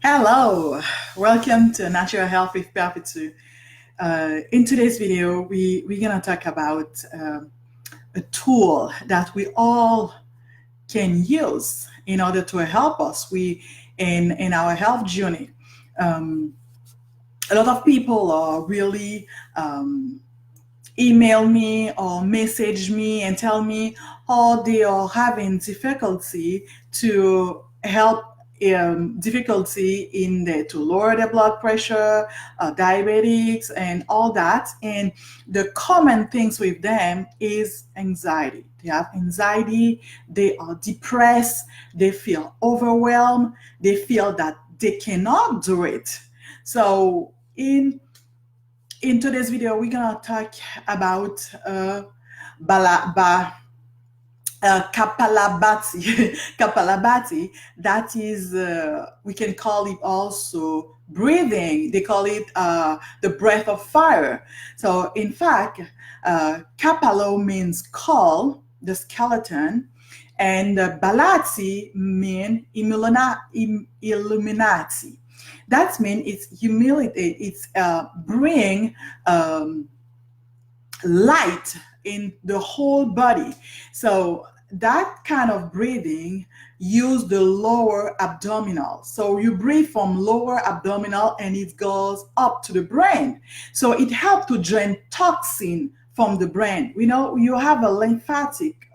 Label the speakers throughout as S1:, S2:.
S1: Hello, welcome to Natural Health with Perpétue. In today's video, we're going to talk about a tool that we all can use in order to help us in our health journey. Um, a lot of people are really email me or message me and tell me how they are having difficulty to help difficulty to lower their blood pressure, diabetics, and all that. And the common things with them is anxiety. They have anxiety, they are depressed, they feel overwhelmed, they feel that they cannot do it. So in today's video, we're gonna talk about bala, ba, kapalabhati. Kapalabhati. That is, we can call it also breathing. They call it the breath of fire. So, in fact, kapalo means call, the skeleton, and balati mean illuminati. That means it's humility. It's bring light in the whole body. So that kind of breathing use the lower abdominal. So you breathe from lower abdominal and it goes up to the brain. So it helps to drain toxin from the brain. We know you have a lymphatic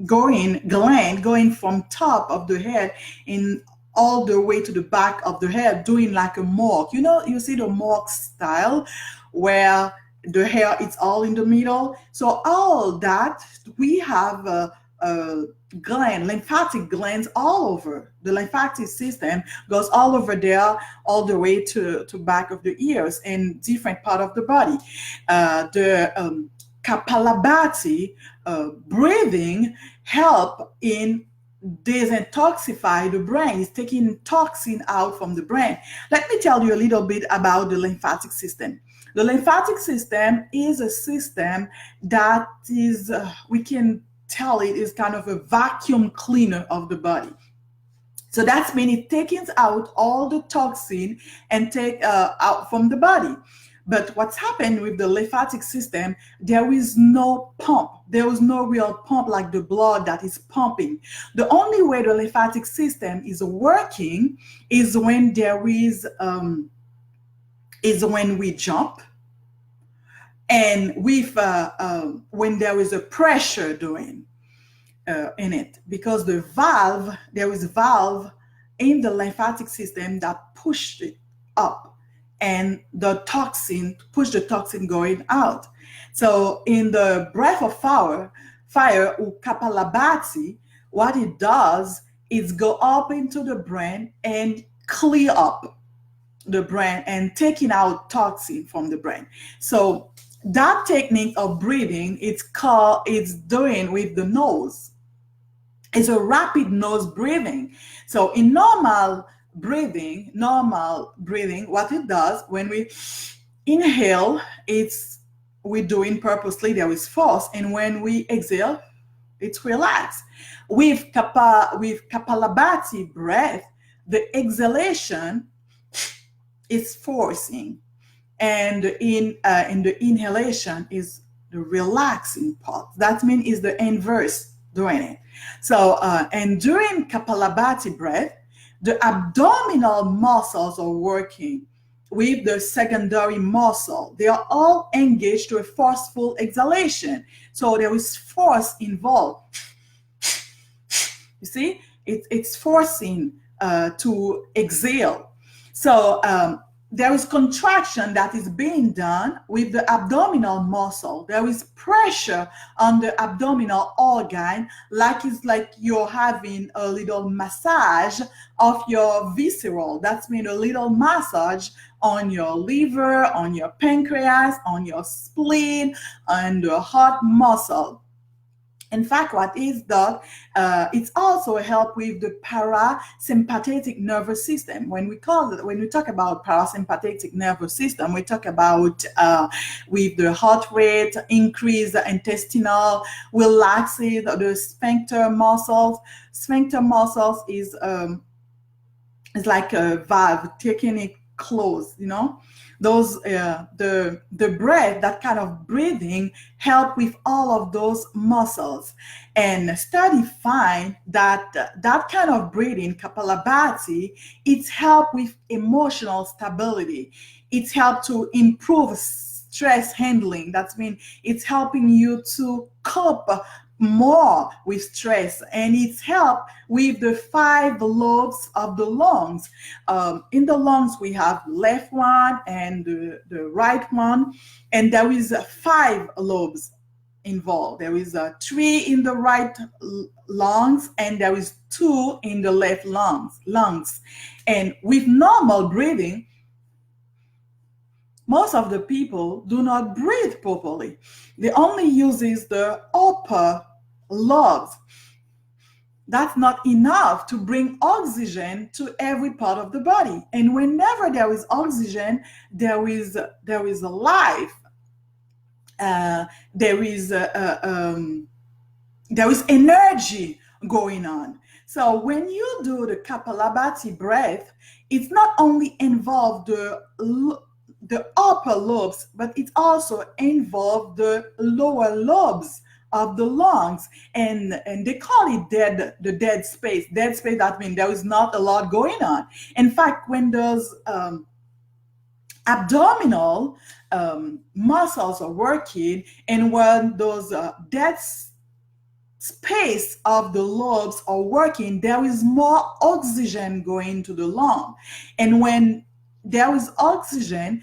S1: gland going from top of the head in all the way to the back of the head, doing like a morgue. You know, you see the morgue style where the hair is all in the middle. So all that, we have lymphatic glands all over. The lymphatic system goes all over there, all the way to back of the ears and different part of the body. The Kapalabhati breathing help in detoxify the brain. It's taking toxin out from the brain. Let me tell you a little bit about the lymphatic system. The lymphatic system is a system that is, we can tell it is kind of a vacuum cleaner of the body. So that's mean it takes out all the toxin and take out from the body. But what's happened with the lymphatic system, there is no pump. There is no real pump like the blood that is pumping. The only way the lymphatic system is working is when there is when we jump and with when there is a pressure doing in it, because there is a valve in the lymphatic system that pushed it up and push the toxin going out. So in the breath of fire or Kapalabhati, what it does is go up into the brain and clear up the brain and taking out toxin from the brain. So that technique of breathing, it's doing with the nose. It's a rapid nose breathing. So in normal breathing, what it does when we inhale, we're doing purposely, there is force, and when we exhale, it's relaxed. With Kapalabhati breath, the exhalation is forcing, and in the inhalation is the relaxing part. That means is the inverse doing it. So and during Kapalabhati breath, the abdominal muscles are working with the secondary muscle. They are all engaged to a forceful exhalation. So there is force involved. You see, it's forcing to exhale. So there is contraction that is being done with the abdominal muscle. There is pressure on the abdominal organ, like it's like you're having a little massage of your visceral. That's mean a little massage on your liver, on your pancreas, on your spleen, on the heart muscle. In fact, what is that? It's also help with the parasympathetic nervous system. When we talk about parasympathetic nervous system, we talk about with the heart rate, increase the intestinal, relax it, the sphincter muscles. Sphincter muscles is it's like a valve, taking it close, those the breath, that kind of breathing help with all of those muscles. And study find that that kind of breathing, Kapalabhati, it's help with emotional stability. It's help to improve stress handling. That means it's helping you to cope more with stress, and it's help with the 5 lobes of the lungs. In the lungs, we have left one and the right one, and there is 5 lobes involved. There is 3 in the right lungs, and there is 2 in the left lungs. And with normal breathing, most of the people do not breathe properly. They only uses the upper lobes. That's not enough to bring oxygen to every part of the body. And whenever there is oxygen, there is a life. There is energy going on. So when you do the Kapalabhati breath, it's not only involved the upper lobes, but it also involves the lower lobes of the lungs, and they call it the dead space. Dead space, that means there is not a lot going on. In fact, when those abdominal muscles are working, and when those dead space of the lobes are working, there is more oxygen going to the lung. And when there is oxygen,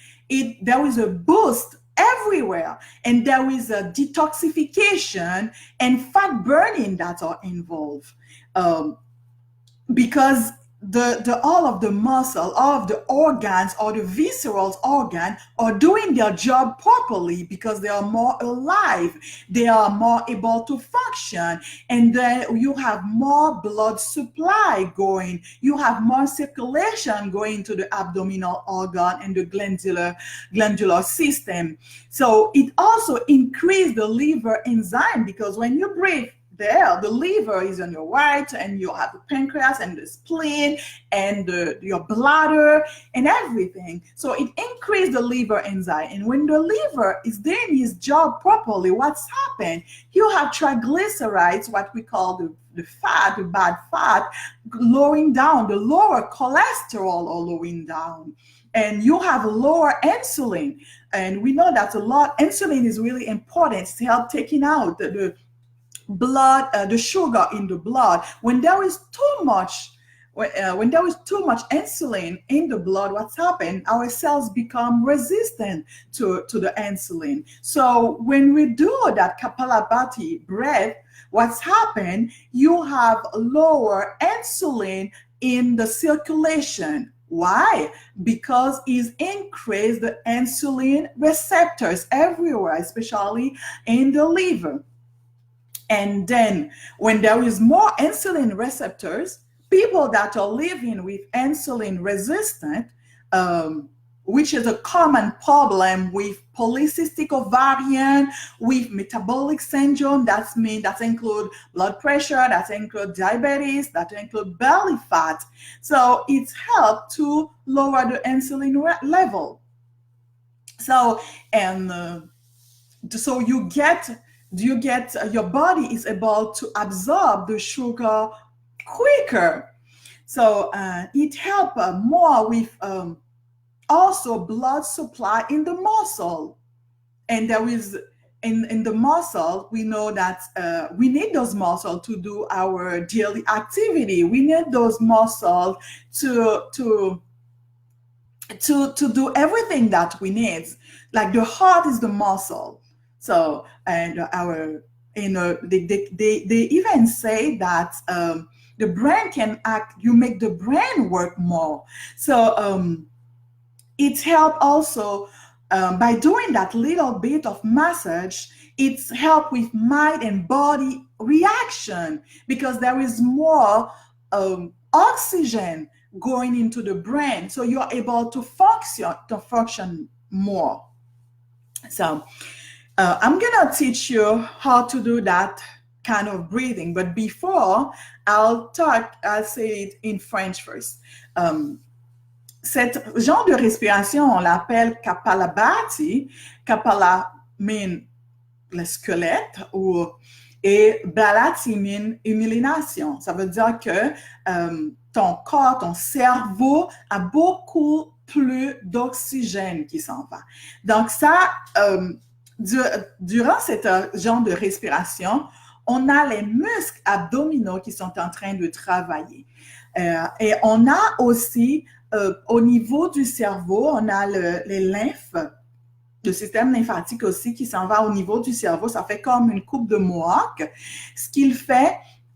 S1: there is a boost everywhere, and there is a detoxification and fat burning that are involved, because all of the muscle, all of the organs, or the visceral organ are doing their job properly, because they are more alive, they are more able to function, and then you have more blood supply going, you have more circulation going to the abdominal organ and the glandular system. So it also increases the liver enzyme, because when you breathe there, the liver is on your right, and you have the pancreas and the spleen and your bladder and everything. So it increases the liver enzyme. And when the liver is doing its job properly, what's happened? You have triglycerides, what we call the fat, the bad fat, lowering down, the lower cholesterol are lowering down. And you have lower insulin. And we know that insulin is really important to help taking out the blood, the sugar in the blood. When there is too much insulin in the blood, what's happened? Our cells become resistant to the insulin. So when we do that Kapalabhati breath, what's happened? You have lower insulin in the circulation. Why? Because it's increased the insulin receptors everywhere, especially in the liver. And then when there is more insulin receptors, people that are living with insulin resistant, which is a common problem with polycystic ovarian, with metabolic syndrome, that include blood pressure, that include diabetes, that include belly fat. So it's helped to lower the insulin level. So, so you get your body is able to absorb the sugar quicker. So it helps more with also blood supply in the muscle. And there is in the muscle, we know that we need those muscles to do our daily activity. We need those muscles to do everything that we need. Like the heart is the muscle. So, and they even say that the brain can act, you make the brain work more. So it helps also by doing that little bit of massage, it's help with mind and body reaction, because there is more oxygen going into the brain. So you're able to function more. So I'm gonna teach you how to do that kind of breathing. But before I'll say it in French first. Cet genre de respiration, on l'appelle Kapalabhati. Kapala mean le squelette et Bhalati mean humiliation. Ça veut dire que ton corps, ton cerveau a beaucoup plus d'oxygène qui s'en va. Donc ça, durant ce genre de respiration, on a les muscles abdominaux qui sont en train de travailler. Et on a aussi, au niveau du cerveau, on a les lymphes, le système lymphatique aussi qui s'en va au niveau du cerveau. Ça fait comme une coupe de mohawk. Ce qu'il fait,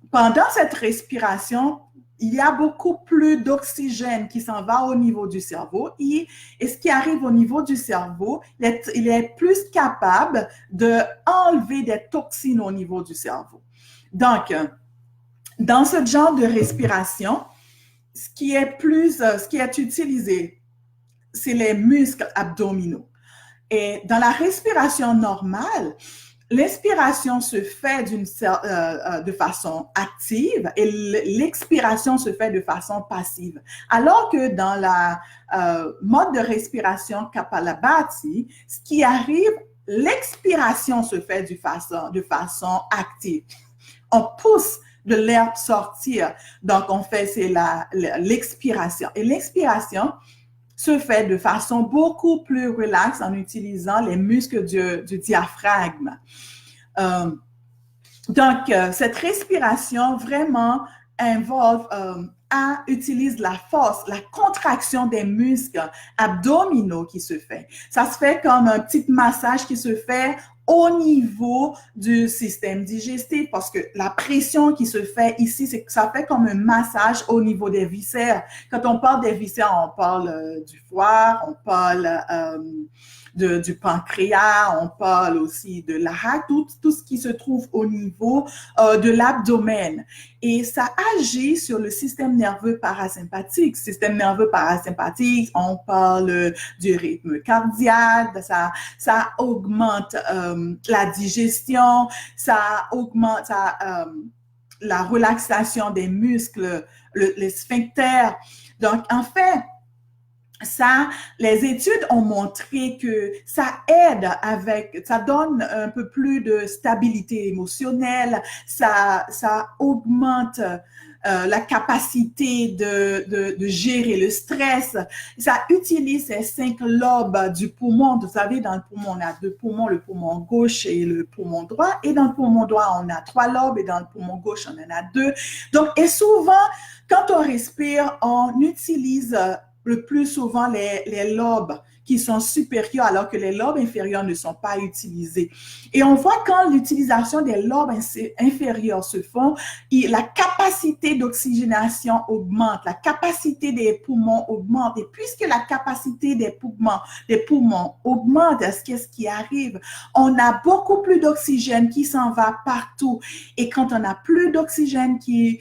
S1: pendant cette respiration, il y a beaucoup plus d'oxygène qui s'en va au niveau du cerveau et ce qui arrive au niveau du cerveau, il est plus capable d'enlever des toxines au niveau du cerveau. Donc, dans ce genre de respiration, ce qui est utilisé, c'est les muscles abdominaux. Et dans la respiration normale, l'inspiration se fait de façon active et l'expiration se fait de façon passive. Alors que dans la mode de respiration Kapalabhati, ce qui arrive, l'expiration se fait de façon active. On pousse de l'air sortir. Donc, c'est l'expiration. Et l'expiration se fait de façon beaucoup plus relaxe en utilisant les muscles du diaphragme. Donc, cette respiration vraiment utilise la force, la contraction des muscles abdominaux qui se fait. Ça se fait comme un petit massage qui se fait au niveau du système digestif parce que la pression qui se fait ici, ça fait comme un massage au niveau des viscères. Quand on parle des viscères, on parle du foie, on parle du pancréas, on parle aussi de la rate, tout ce qui se trouve au niveau de l'abdomen. Et ça agit sur le système nerveux parasympathique. Système nerveux parasympathique, on parle du rythme cardiaque, ça augmente la digestion, ça augmente la relaxation des muscles, les sphincters. Donc, en fait, les études ont montré que ça ça donne un peu plus de stabilité émotionnelle, ça augmente la capacité de gérer le stress. Ça utilise ces 5 lobes du poumon. Vous savez, dans le poumon, on a 2 poumons, le poumon gauche et le poumon droit. Et dans le poumon droit, on a 3 lobes et dans le poumon gauche, on en a 2. Donc, et souvent, quand on respire, on utilise le plus souvent les lobes qui sont supérieurs alors que les lobes inférieurs ne sont pas utilisés. Et on voit quand l'utilisation des lobes inférieurs se font, la capacité d'oxygénation augmente, la capacité des poumons augmente. Et puisque la capacité des poumons augmente, qu'est-ce qui arrive? On a beaucoup plus d'oxygène qui s'en va partout. Et quand on a plus d'oxygène qui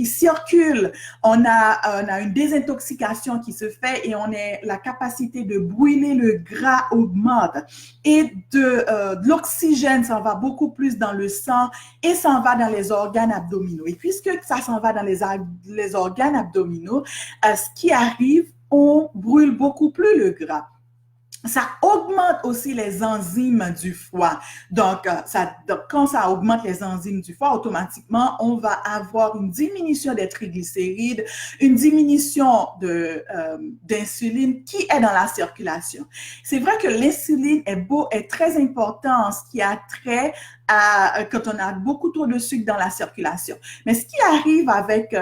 S1: circule, on a une désintoxication qui se fait et la capacité de brûler le gras augmente et de l'oxygène s'en va beaucoup plus dans le sang et s'en va dans les organes abdominaux. Et puisque ça s'en va dans les organes abdominaux, ce qui arrive, on brûle beaucoup plus le gras. Ça augmente aussi les enzymes du foie. Donc, quand ça augmente les enzymes du foie, automatiquement, on va avoir une diminution des triglycérides, une diminution d'insuline qui est dans la circulation. C'est vrai que l'insuline est très important en ce qui a trait à quand on a beaucoup trop de sucre dans la circulation. Mais ce qui arrive avec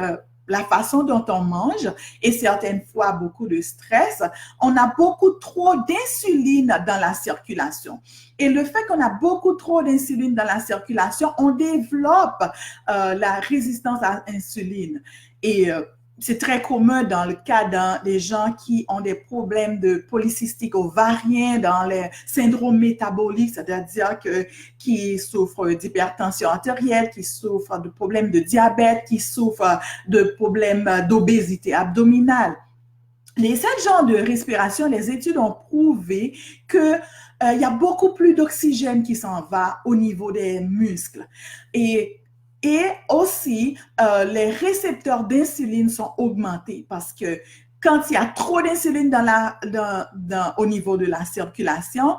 S1: la façon dont on mange et certaines fois beaucoup de stress, on a beaucoup trop d'insuline dans la circulation. Et le fait qu'on a beaucoup trop d'insuline dans la circulation, on développe la résistance à l'insuline. Et c'est très commun dans le cas des gens qui ont des problèmes de polycystic ovarien, dans les syndromes métaboliques, c'est-à-dire qui souffrent d'hypertension artérielle, qui souffrent de problèmes de diabète, qui souffrent de problèmes d'obésité abdominale. Ce genre de respiration, les études ont prouvé que il y a beaucoup plus d'oxygène qui s'en va au niveau des muscles. Et Et aussi, les récepteurs d'insuline sont augmentés parce que quand il y a trop d'insuline au niveau de la circulation,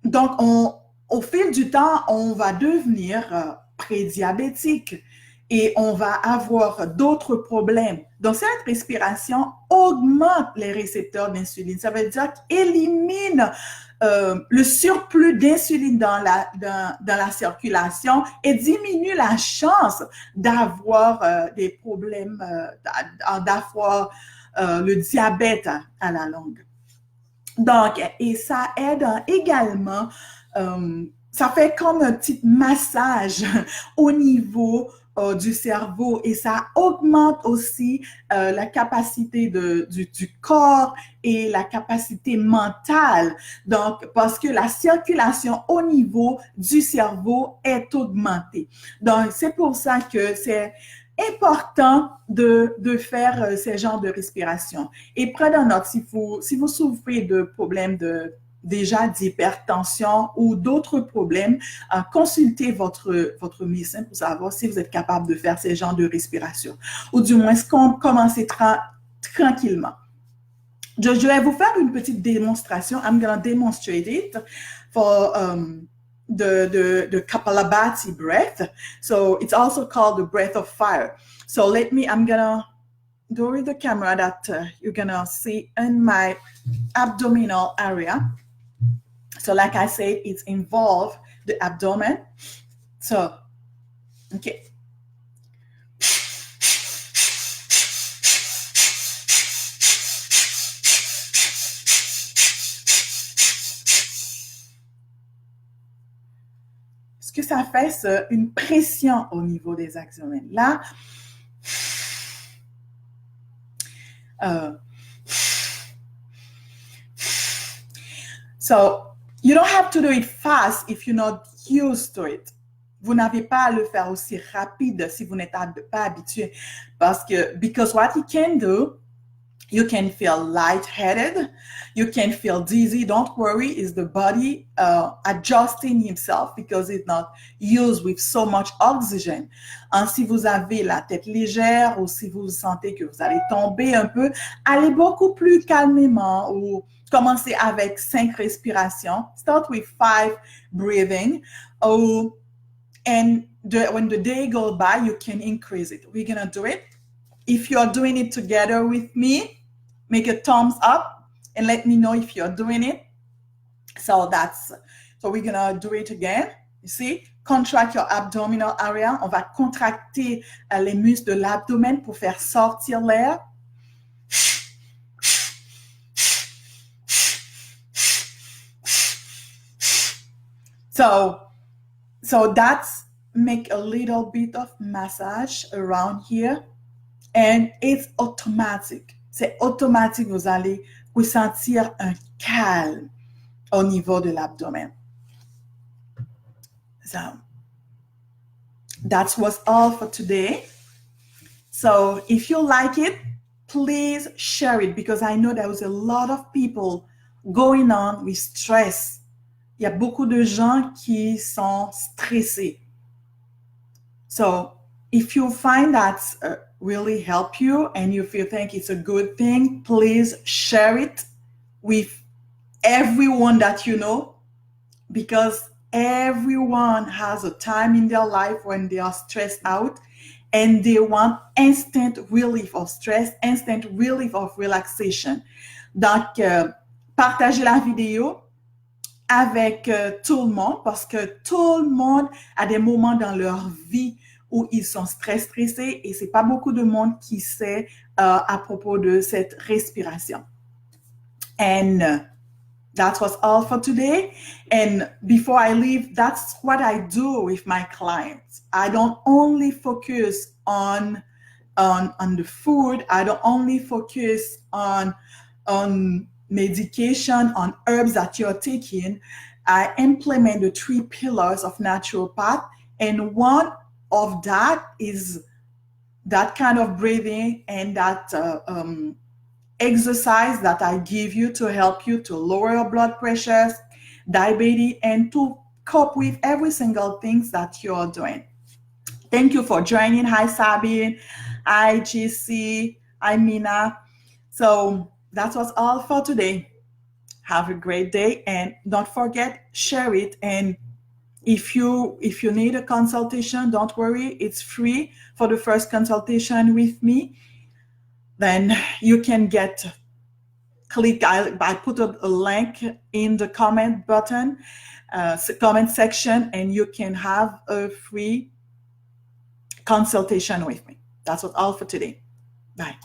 S1: donc au fil du temps, on va devenir prédiabétique et on va avoir d'autres problèmes. Donc, cette respiration augmente les récepteurs d'insuline. Ça veut dire qu'élimine le surplus d'insuline dans la circulation et diminue la chance d'avoir des problèmes, d'avoir le diabète à la longue. Donc, et ça aide également, ça fait comme un petit massage au niveau du cerveau et ça augmente aussi la capacité du corps et la capacité mentale. Donc, parce que la circulation au niveau du cerveau est augmentée. Donc, c'est pour ça que c'est important de faire ces genres de respiration. Et prenez note, si vous souffrez de problèmes déjà d'hypertension ou d'autres problèmes, consultez votre médecin pour savoir si vous êtes capable de faire ces genres de respiration. Ou du moins, commencer tranquillement. Je vais vous faire une petite démonstration. I'm going to demonstrate it for the Kapalabhati breath. So it's also called the breath of fire. So I'm going to do with the camera that you're going to see in my abdominal area. So like I said, it's involved the abdomen. So, okay. Ce que ça fait, c'est une pression au niveau des abdomens. Là, so you don't have to do it fast if you're not used to it. Vous n'avez pas à le faire aussi rapide si vous n'êtes pas habitué. Because what you can do, you can feel lightheaded, you can feel dizzy. Don't worry, it's the body adjusting himself because it's not used with so much oxygen. Si vous avez la tête légère ou si vous sentez que vous allez tomber un peu, allez beaucoup plus calmement ou commencez avec 5 respirations. Start with 5 breathing. And when the day goes by, you can increase it. We're going to do it. If you're doing it together with me, make a thumbs up and let me know if you're doing it. So we're going to do it again. You see, contract your abdominal area. On va contracter les muscles de l'abdomen pour faire sortir l'air. So that's make a little bit of massage around here. And it's automatic. C'est automatique, vous allez ressentir un calme au niveau de l'abdomen. So, that was all for today. So, if you like it, please share it because I know there was a lot of people going on with stress. Il y a beaucoup de gens qui sont stressés. So, if you find that really help you and if you think it's a good thing, please share it with everyone that you know because everyone has a time in their life when they are stressed out and they want instant relief of stress, instant relief of relaxation. Donc, partagez la vidéo avec tout le monde parce que tout le monde a des moments dans leur vie où ils sont stressés et c'est pas beaucoup de monde qui sait à propos de cette respiration. And that was all for today. And before I leave, that's what I do with my clients. I don't only focus on the food. I don't only focus on medication, on herbs that you're taking. I implement the 3 pillars of naturopath, and one of that is that kind of breathing and that exercise that I give you to help you to lower your blood pressure, diabetes, and to cope with every single thing that you're doing. Thank you for joining. Hi, Sabine. Hi, GC. Hi, Mina. So that was all for today. Have a great day, and don't forget, share it. And if you need a consultation, don't worry, it's free for the first consultation with me. Then you can click, I put a link in the comment button, comment section, and you can have a free consultation with me. That's all for today. Bye.